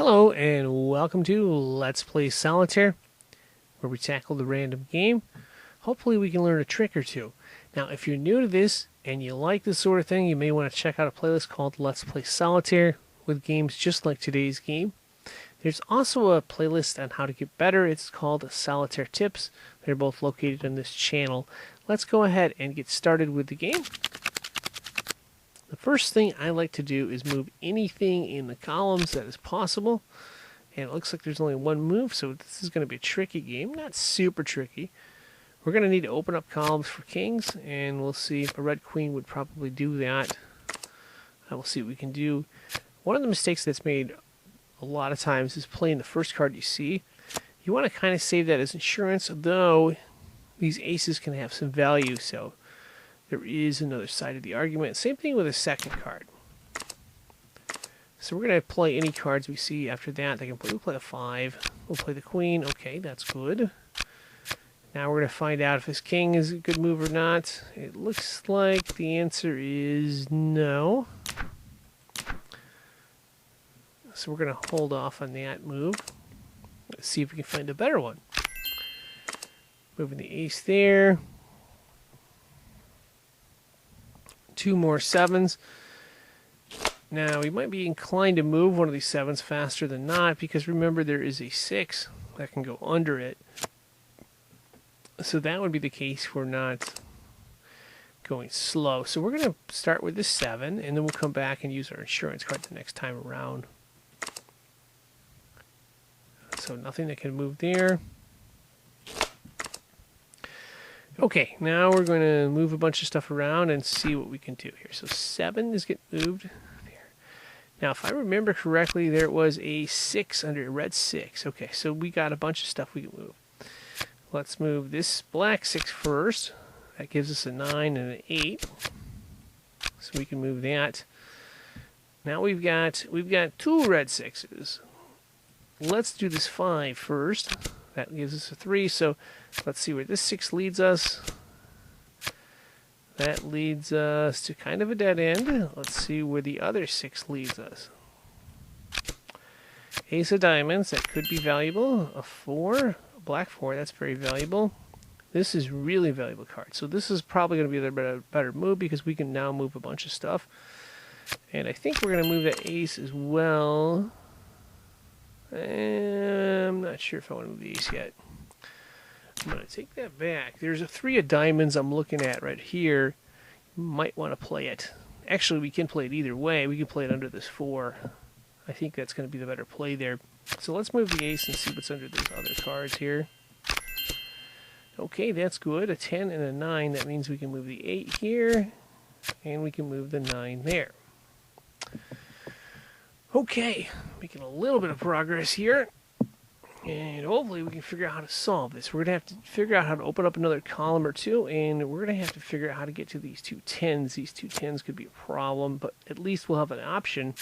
Hello and welcome to Let's Play Solitaire, where we tackle the random game. Hopefully we can learn a trick or two. Now if you're new to this and you like this sort of thing, you may want to check out a playlist called Let's Play Solitaire with games just like today's game. There's also a playlist on how to get better. It's called Solitaire Tips. They're both located on this channel. Let's go ahead and get started with the game. The first thing I like to do is move anything in the columns that is possible. And it looks like there's only one move, so this is going to be a tricky game. Not super tricky. We're going to need to open up columns for kings, and we'll see if a red queen would probably do that. I will see what we can do. One of the mistakes that's made a lot of times is playing the first card you see. You want to kind of save that as insurance, though these aces can have some value, so there is another side of the argument. Same thing with a second card. So we're going to play any cards we see after that. We'll play a 5. We'll play the queen. Okay, that's good. Now we're going to find out if this king is a good move or not. It looks like the answer is no. So we're going to hold off on that move. Let's see if we can find a better one. Moving the ace there. 2 more 7s. Now we might be inclined to move one of these 7s faster than not, because remember there is a 6 that can go under it. So that would be the case if we're not going slow. So we're going to start with this 7, and then we'll come back and use our insurance card the next time around. So nothing that can move there. Okay, now we're going to move a bunch of stuff around and see what we can do here. So 7 is getting moved there. Now, if I remember correctly, there was a 6 under a red 6. Okay, so we got a bunch of stuff we can move. Let's move this black 6 first. That gives us a 9 and an 8. So we can move that. Now we've got 2 red 6s. Let's do this 5 first. That gives us a 3, so let's see where this 6 leads us. That leads us to kind of a dead end. Let's see where the other 6 leads us. Ace of diamonds, that could be valuable. A 4, a black 4, that's very valuable. This is really valuable card. So this is probably going to be the better move, because we can now move a bunch of stuff. And I think we're going to move that ace as well. I'm not sure if I want to move the ace yet. I'm going to take that back. There's a 3 of diamonds I'm looking at right here. You might want to play it. Actually, we can play it either way. We can play it under this 4. I think that's going to be the better play there. So let's move the ace and see what's under those other cards here. Okay, that's good. A 10 and a 9. That means we can move the 8 here, and we can move the 9 there. Okay, making a little bit of progress here, and hopefully we can figure out how to solve this. We're going to have to figure out how to open up another column or two, and we're going to have to figure out how to get to these 2 10s. These 2 10s could be a problem, but at least we'll have an option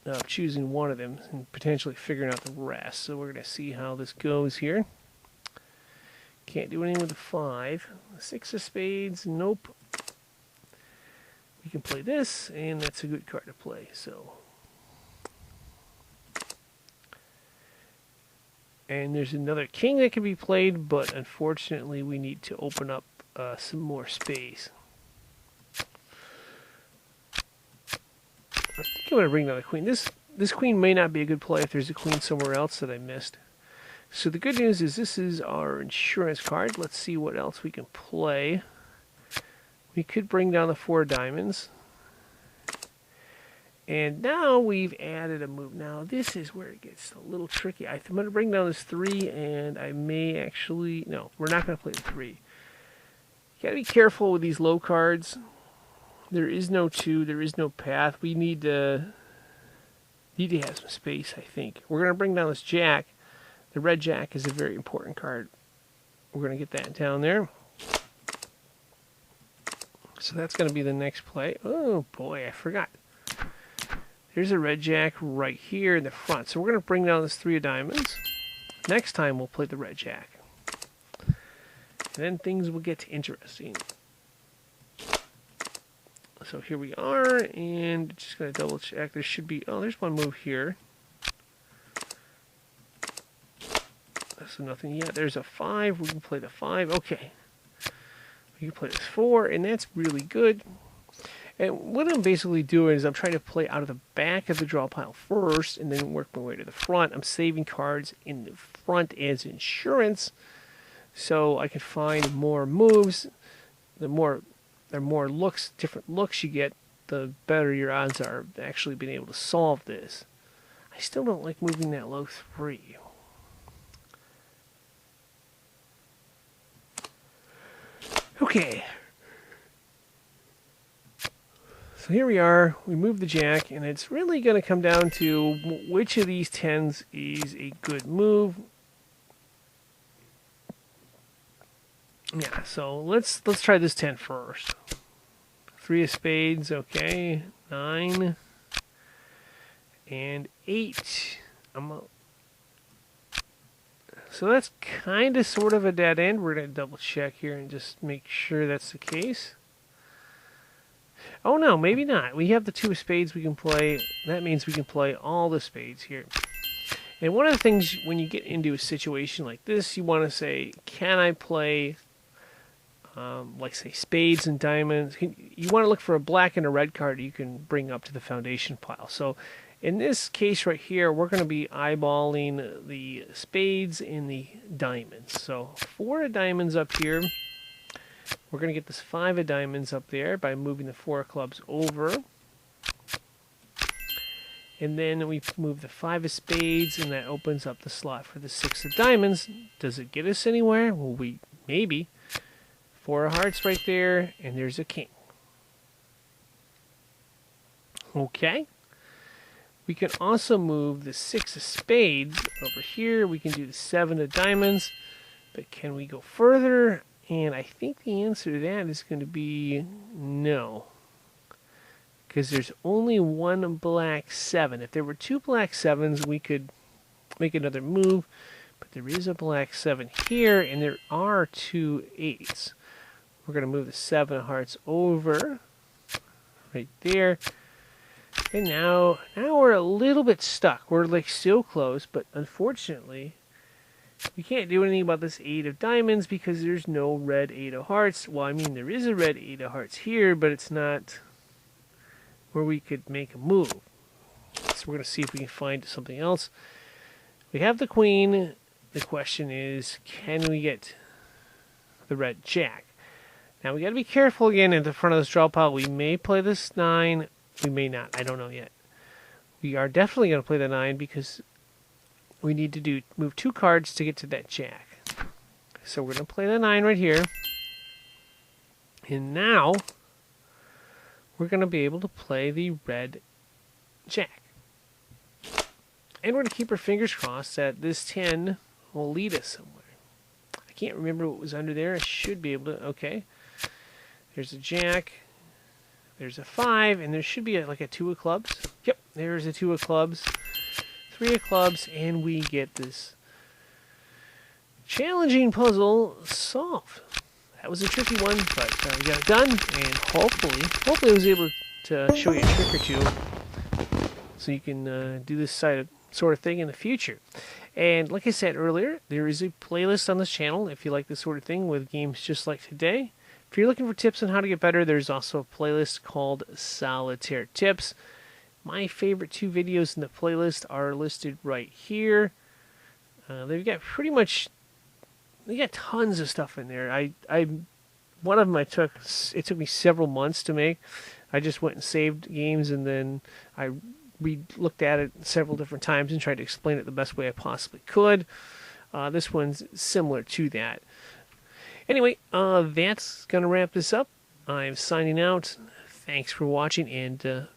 of choosing one of them and potentially figuring out the rest. So we're going to see how this goes here. Can't do anything with the 5. 6 of spades, nope. We can play this, and that's a good card to play. So, and there's another king that can be played, but unfortunately we need to open up some more space. I think I'm going to bring down the queen. This queen may not be a good play if there's a queen somewhere else that I missed. So the good news is this is our insurance card. Let's see what else we can play. We could bring down the 4 diamonds. And now we've added a move. Now this is where it gets a little tricky. I'm going to bring down this 3, and I may actually... No, we're not going to play the 3. You got to be careful with these low cards. There is no 2. There is no path. We need to have some space, I think. We're going to bring down this jack. The red jack is a very important card. We're going to get that down there. So that's going to be the next play. Oh boy, I forgot. There's a red jack right here in the front. So we're going to bring down this 3 of diamonds. Next time we'll play the red jack. And then things will get interesting. So here we are, and just going to double check. There should be, oh, there's one move here. So nothing yet. There's a 5. We can play the 5. Okay. We can play this 4, and that's really good. And what I'm basically doing is I'm trying to play out of the back of the draw pile first, and then work my way to the front. I'm saving cards in the front as insurance, so I can find more moves. The more looks, different looks you get, the better your odds are of actually being able to solve this. I still don't like moving that low 3. Okay. So here we are. We move the jack, and it's really going to come down to which of these 10s is a good move. Yeah, so let's try this 10 first. 3 of spades, okay. 9 and 8. So that's kind of sort of a dead end. We're going to double check here and just make sure that's the case. Oh no, maybe not. We have the 2 of spades we can play. That means we can play all the spades here. And one of the things when you get into a situation like this, you want to say, can I play, like say spades and diamonds? You want to look for a black and a red card you can bring up to the foundation pile. So in this case right here, we're going to be eyeballing the spades and the diamonds. So 4 of diamonds up here. We're going to get this 5 of diamonds up there by moving the 4 of clubs over. And then we move the 5 of spades, and that opens up the slot for the 6 of diamonds. Does it get us anywhere? Well, maybe. 4 of hearts right there, and there's a king. Okay. We can also move the 6 of spades over here. We can do the 7 of diamonds. But can we go further? And I think the answer to that is going to be no. Because there's only one black 7. If there were 2 black 7s, we could make another move. But there is a black 7 here, and there are 2 8s. We're going to move the 7 of hearts over right there. And now we're a little bit stuck. We're like still close, but unfortunately, we can't do anything about this 8 of diamonds because there's no red 8 of hearts. Well, I mean, there is a red 8 of hearts here, but it's not where we could make a move. So we're going to see if we can find something else. We have the queen. The question is, can we get the red jack? Now, we got to be careful again at the front of this draw pile. We may play this 9. We may not. I don't know yet. We are definitely going to play the 9 because we need to move 2 cards to get to that jack. So we're going to play the 9 right here. And now we're going to be able to play the red jack. And we're going to keep our fingers crossed that this 10 will lead us somewhere. I can't remember what was under there. I should be able to. Okay. There's a jack. There's a 5. And there should be like a 2 of clubs. Yep. There's a 2 of clubs. 3 of clubs, and we get this challenging puzzle solved. That was a tricky one, but we got it done, and hopefully I was able to show you a trick or two so you can do this sort of thing in the future. And like I said earlier, there is a playlist on this channel if you like this sort of thing with games just like today. If you're looking for tips on how to get better, there's also a playlist called Solitaire Tips. My favorite 2 videos in the playlist are listed right here. They've got they got tons of stuff in there. One of them it took me several months to make. I just went and saved games, and then I looked at it several different times and tried to explain it the best way I possibly could. This one's similar to that. Anyway, that's going to wrap this up. I'm signing out. Thanks for watching, and